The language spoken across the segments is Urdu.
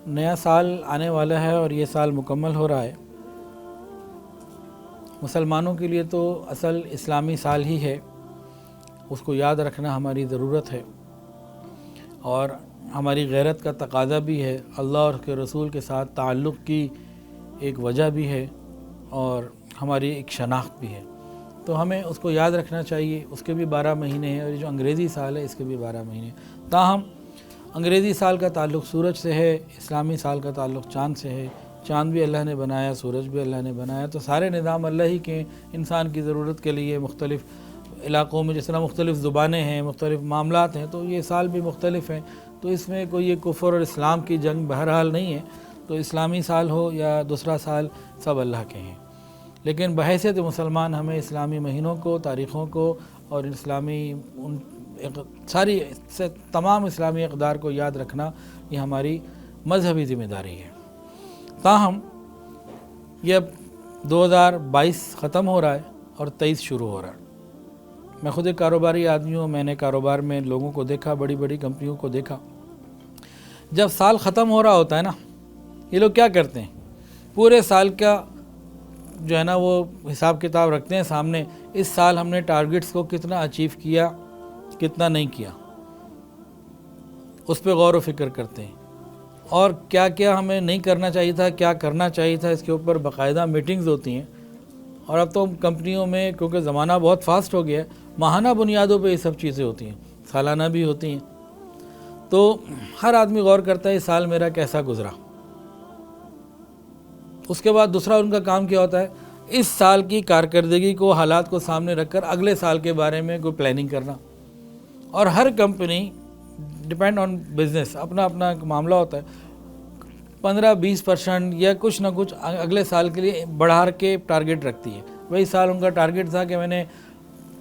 نیا سال آنے والا ہے اور یہ سال مکمل ہو رہا ہے۔ مسلمانوں کے لیے تو اصل اسلامی سال ہی ہے، اس کو یاد رکھنا ہماری ضرورت ہے اور ہماری غیرت کا تقاضا بھی ہے، اللہ اور اس کے رسول کے ساتھ تعلق کی ایک وجہ بھی ہے اور ہماری ایک شناخت بھی ہے، تو ہمیں اس کو یاد رکھنا چاہیے۔ اس کے بھی 12 مہینے ہیں اور جو انگریزی سال ہے اس کے بھی 12 مہینے ہیں۔ تاہم انگریزی سال کا تعلق سورج سے ہے، اسلامی سال کا تعلق چاند سے ہے۔ چاند بھی اللہ نے بنایا، سورج بھی اللہ نے بنایا، تو سارے نظام اللہ ہی کے انسان کی ضرورت کے لیے مختلف علاقوں میں جس طرح مختلف زبانیں ہیں، مختلف معاملات ہیں، تو یہ سال بھی مختلف ہیں، تو اس میں کوئی یہ کفر اور اسلام کی جنگ بہرحال نہیں ہے، تو اسلامی سال ہو یا دوسرا سال سب اللہ کے ہیں، لیکن بحیثیت مسلمان ہمیں اسلامی مہینوں کو، تاریخوں کو اور اسلامی ساری تمام اسلامی اقدار کو یاد رکھنا یہ ہماری مذہبی ذمہ داری ہے۔ تاہم یہ اب 2022 ختم ہو رہا ہے اور 23 شروع ہو رہا ہے۔ میں خود ایک کاروباری آدمی ہوں، میں نے کاروبار میں لوگوں کو دیکھا، بڑی بڑی کمپنیوں کو دیکھا، جب سال ختم ہو رہا ہوتا ہے نا، یہ لوگ کیا کرتے ہیں، پورے سال کا جو ہے نا وہ حساب کتاب رکھتے ہیں سامنے، اس سال ہم نے ٹارگٹس کو کتنا اچیو کیا، کتنا نہیں کیا، اس پہ غور و فکر کرتے ہیں، اور کیا کیا ہمیں نہیں کرنا چاہیے تھا، کیا کرنا چاہیے تھا، اس کے اوپر باقاعدہ میٹنگز ہوتی ہیں۔ اور اب تو کمپنیوں میں کیونکہ زمانہ بہت فاسٹ ہو گیا ہے، ماہانہ بنیادوں پہ یہ سب چیزیں ہوتی ہیں، سالانہ بھی ہوتی ہیں، تو ہر آدمی غور کرتا ہے اس سال میرا کیسا گزرا۔ اس کے بعد دوسرا ان کا کام کیا ہوتا ہے، اس سال کی کارکردگی کو، حالات کو سامنے رکھ کر اگلے سال کے بارے میں کوئی پلاننگ کرنا۔ اور ہر کمپنی ڈپینڈ آن بزنس اپنا اپنا ایک معاملہ ہوتا ہے، 15-20% یا کچھ نہ کچھ اگلے سال کے لیے بڑھا کے ٹارگٹ رکھتی ہے۔ وہی سال ان کا ٹارگٹ تھا کہ میں نے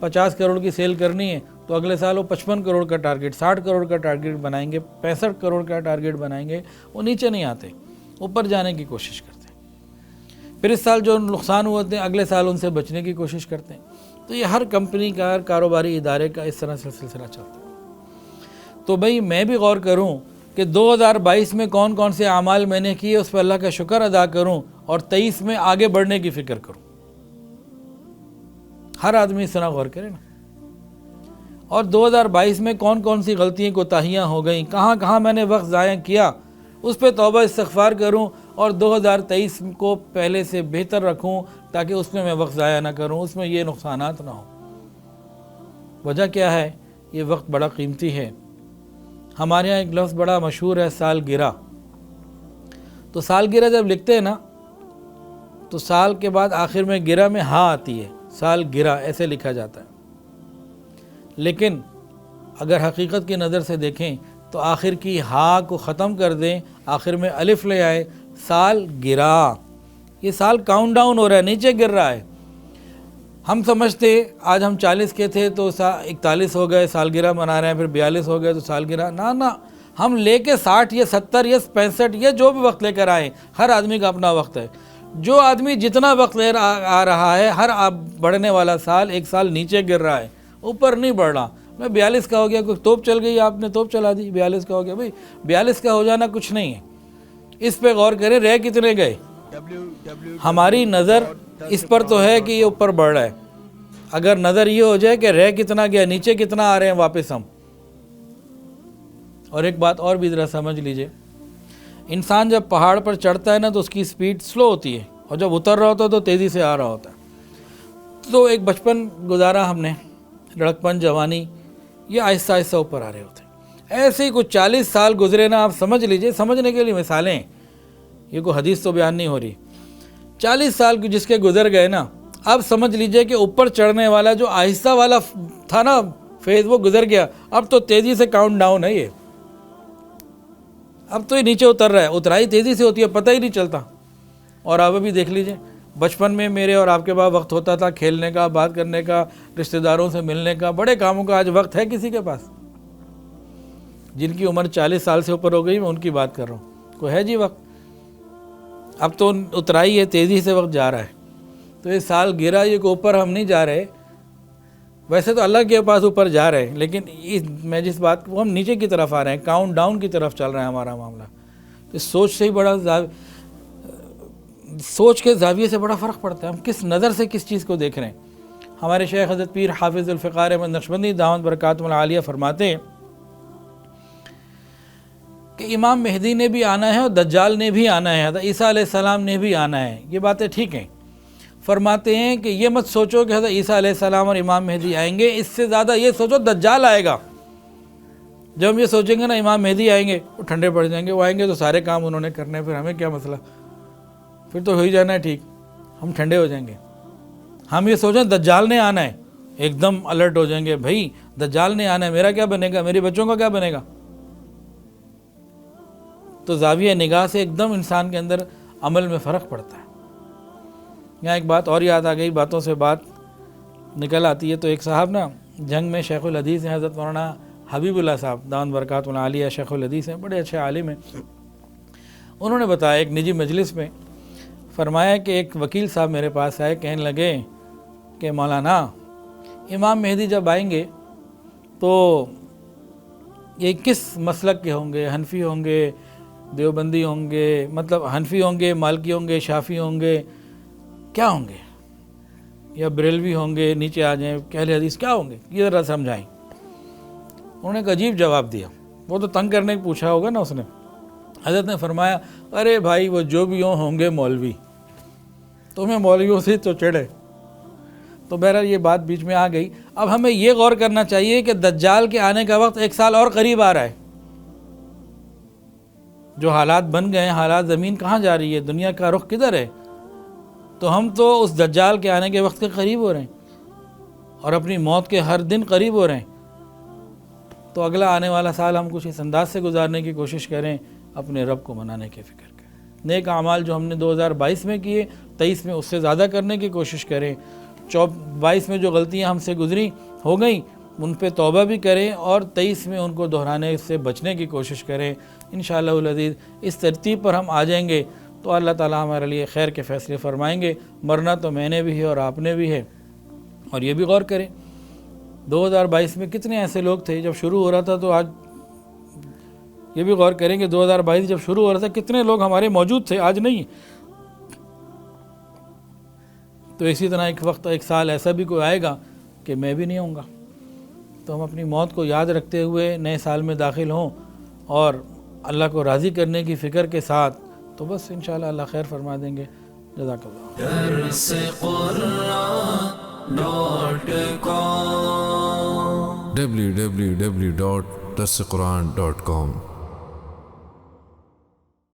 50 کروڑ کی سیل کرنی ہے، تو اگلے سال وہ 55 کروڑ کا ٹارگٹ، 60 کروڑ کا ٹارگٹ بنائیں گے، 65 کروڑ کا ٹارگٹ بنائیں گے۔ وہ نیچے نہیں آتے، اوپر جانے کی کوشش کرتے ہیں، پھر اس سال جو نقصان ہوتے ہیں اگلے سال ان سے بچنے کی کوشش کرتے ہیں۔ تو یہ ہر کمپنی کا، ہر کاروباری ادارے کا اس طرح سے سلسلہ چلتا ہے۔ تو بھئی میں بھی غور کروں کہ 2022 میں کون کون سے اعمال میں نے کیے، اس پہ اللہ کا شکر ادا کروں، اور 23 میں آگے بڑھنے کی فکر کروں۔ ہر آدمی اس طرح غور کرے نا، اور 2022 میں کون کون سی غلطیاں کوتاہیاں ہو گئیں، کہاں کہاں میں نے وقت ضائع کیا، اس پہ توبہ استغفار کروں، اور 2023 کو پہلے سے بہتر رکھوں تاکہ اس میں وقت ضائع نہ کروں، اس میں یہ نقصانات نہ ہوں۔ وجہ کیا ہے، یہ وقت بڑا قیمتی ہے۔ ہمارے یہاں ایک لفظ بڑا مشہور ہے، سالگرہ۔ تو سالگرہ جب لکھتے ہیں نا، تو سال کے بعد آخر میں گرہ میں ہاں آتی ہے، سالگرہ ایسے لکھا جاتا ہے، لیکن اگر حقیقت کی نظر سے دیکھیں تو آخر کی ہاں کو ختم کر دیں، آخر میں الف لے آئے، سالگرہ۔ یہ سال کاؤنٹ ڈاؤن ہو رہا ہے، نیچے گر رہا ہے۔ ہم سمجھتے آج ہم 40 کے تھے تو 41 ہو گئے، سالگرہ منا رہے ہیں، پھر 42 ہو گئے تو سالگرہ، نہ ہم لے کے 60 یا 70 یا 65 یا جو بھی وقت لے کر آئیں، ہر آدمی کا اپنا وقت ہے۔ جو آدمی جتنا وقت لے آ رہا ہے، ہر بڑھنے والا سال ایک سال نیچے گر رہا ہے، اوپر نہیں بڑھ رہا۔ میں 42 کا ہو گیا، کوئی توپ چل گئی، آپ نے توپ چلا دی، 42 کا ہو گیا۔ بھئی 42 کا ہو جانا کچھ نہیں ہے، اس پہ غور کریں رہ کتنے گئے۔ ہماری نظر اس پر تو ہے کہ یہ اوپر بڑھ رہا ہے، اگر نظر یہ ہو جائے کہ رہ کتنا گیا، نیچے کتنا آ رہے ہیں واپس ہم۔ اور ایک بات اور بھی ذرا سمجھ لیجئے، انسان جب پہاڑ پر چڑھتا ہے نا تو اس کی سپیڈ سلو ہوتی ہے، اور جب اتر رہا ہوتا ہے تو تیزی سے آ رہا ہوتا ہے۔ تو ایک بچپن گزارا ہم نے، لڑکپن، جوانی، یہ آہستہ آہستہ اوپر آ رہے ہوتے ہیں۔ ایسے ہی کچھ 40 سال گزرے نا، آپ سمجھ لیجئے، سمجھنے کے لیے مثالیں ہیں، یہ کوئی حدیث تو بیان نہیں ہو رہی۔ 40 سال جس کے گزر گئے نا، اب سمجھ لیجئے کہ اوپر چڑھنے والا جو آہستہ والا تھا نا فیز، وہ گزر گیا، اب تو تیزی سے کاؤنٹ ڈاؤن ہے یہ، اب تو یہ نیچے اتر رہا ہے، اترائی تیزی سے ہوتی ہے، پتہ ہی نہیں چلتا۔ اور آپ ابھی دیکھ لیجئے، بچپن میں میرے اور آپ کے پاس وقت ہوتا تھا کھیلنے کا، بات کرنے کا، رشتہ داروں سے ملنے کا، بڑے کاموں کا، آج وقت ہے کسی کے پاس؟ جن کی عمر 40 سال سے اوپر ہو گئی، میں ان کی بات کر رہا ہوں، کوئی ہے جی وقت؟ اب تو اترائی ہے، تیزی سے وقت جا رہا ہے۔ تو یہ سال گرا، یہ کہ اوپر ہم نہیں جا رہے، ویسے تو اللہ کے پاس اوپر جا رہے ہیں، لیکن میں جس بات کو، ہم نیچے کی طرف آ رہے ہیں، کاؤنٹ ڈاؤن کی طرف چل رہا ہے ہمارا معاملہ۔ اس سوچ سے ہی بڑا سوچ کے زاویے سے بڑا فرق پڑتا ہے، ہم کس نظر سے کس چیز کو دیکھ رہے ہیں۔ ہمارے شیخ حضرت پیر حافظ الفقار احمد نقشبندی دامت برکاتہم العالیہ فرماتے ہیں کہ امام مہدی نے بھی آنا ہے اور دجال نے بھی آنا ہے، حضرت عیسیٰ علیہ السلام نے بھی آنا ہے، یہ باتیں ٹھیک ہیں۔ فرماتے ہیں کہ یہ مت سوچو کہ حضرت عیسیٰ علیہ السلام اور امام مہدی آئیں گے، اس سے زیادہ یہ سوچو دجال آئے گا۔ جب ہم یہ سوچیں گے نا امام مہدی آئیں گے، وہ ٹھنڈے پڑ جائیں گے، وہ آئیں گے تو سارے کام انہوں نے کرنے، پھر ہمیں کیا مسئلہ، پھر تو ہو ہی جانا ہے ٹھیک، ہم ٹھنڈے ہو جائیں گے۔ ہم یہ سوچیں دجال نے آنا ہے، ایک دم الرٹ ہو جائیں گے، بھائی دجال نے آنا ہے، میرا کیا بنے گا، میرے بچوں کا کیا بنے گا۔ تو زاویہ نگاہ سے ایک دم انسان کے اندر عمل میں فرق پڑتا ہے۔ یہاں ایک بات اور یاد آ گئی، باتوں سے بات نکل آتی ہے، تو ایک صاحب نا جنگ میں شیخ الحدیث ہیں، حضرت مولانا حبیب اللہ صاحب دامت برکاتہم العالیہ، شیخ الحدیث ہیں، بڑے اچھے عالم ہیں۔ انہوں نے بتایا ایک نجی مجلس میں، فرمایا کہ ایک وکیل صاحب میرے پاس آئے، کہنے لگے کہ مولانا امام مہدی جب آئیں گے تو یہ کس مسلک کے ہوں گے، حنفی ہوں گے، دیوبندی ہوں گے، مطلب حنفی ہوں گے، مالکی ہوں گے، شافعی ہوں گے، کیا ہوں گے، یا بریلوی ہوں گے، نیچے آ جائیں اہل حدیث کیا ہوں گے، یہ ذرا سمجھائیں۔ انہوں نے ایک عجیب جواب دیا، وہ تو تنگ کرنے کو پوچھا ہوگا نا اس نے۔ حضرت نے فرمایا ارے بھائی وہ جو بھی ہوں گے مولوی، تمہیں مولویوں سے تو چڑھے۔ تو بہرحال یہ بات بیچ میں آ گئی۔ اب ہمیں یہ غور کرنا چاہیے کہ دجال کے آنے کا وقت ایک سال اور قریب آ رہا ہے، جو حالات بن گئے ہیں، حالات زمین کہاں جا رہی ہے، دنیا کا رخ کدھر ہے، تو ہم تو اس دجال کے آنے کے وقت کے قریب ہو رہے ہیں اور اپنی موت کے ہر دن قریب ہو رہے ہیں۔ تو اگلا آنے والا سال ہم کچھ اس انداز سے گزارنے کی کوشش کریں، اپنے رب کو منانے کی فکر کریں، نیک اعمال جو ہم نے 2022 میں کیے 23 میں اس سے زیادہ کرنے کی کوشش کریں، 22 میں جو غلطیاں ہم سے گزری ہو گئیں ان پہ توبہ بھی کریں، اور 23 میں ان کو دہرانے سے بچنے کی کوشش کریں۔ انشاءاللہ العزیز اس ترتیب پر ہم آ جائیں گے تو اللہ تعالیٰ ہمارے لیے خیر کے فیصلے فرمائیں گے۔ مرنا تو میں نے بھی ہے اور آپ نے بھی ہے، اور یہ بھی غور کریں 2022 میں کتنے ایسے لوگ تھے جب شروع ہو رہا تھا، تو آج یہ بھی غور کریں کہ 2022 جب شروع ہو رہا تھا کتنے لوگ ہمارے موجود تھے، آج نہیں۔ تو اسی طرح ایک وقت ایک سال ایسا بھی کوئی آئے گا کہ میں بھی نہیں ہوں گا، تو ہم اپنی موت کو یاد رکھتے ہوئے نئے سال میں داخل ہوں اور اللہ کو راضی کرنے کی فکر کے ساتھ، تو بس انشاءاللہ اللہ خیر فرما دیں گے۔ جزاک اللہ۔ www.darsequran.com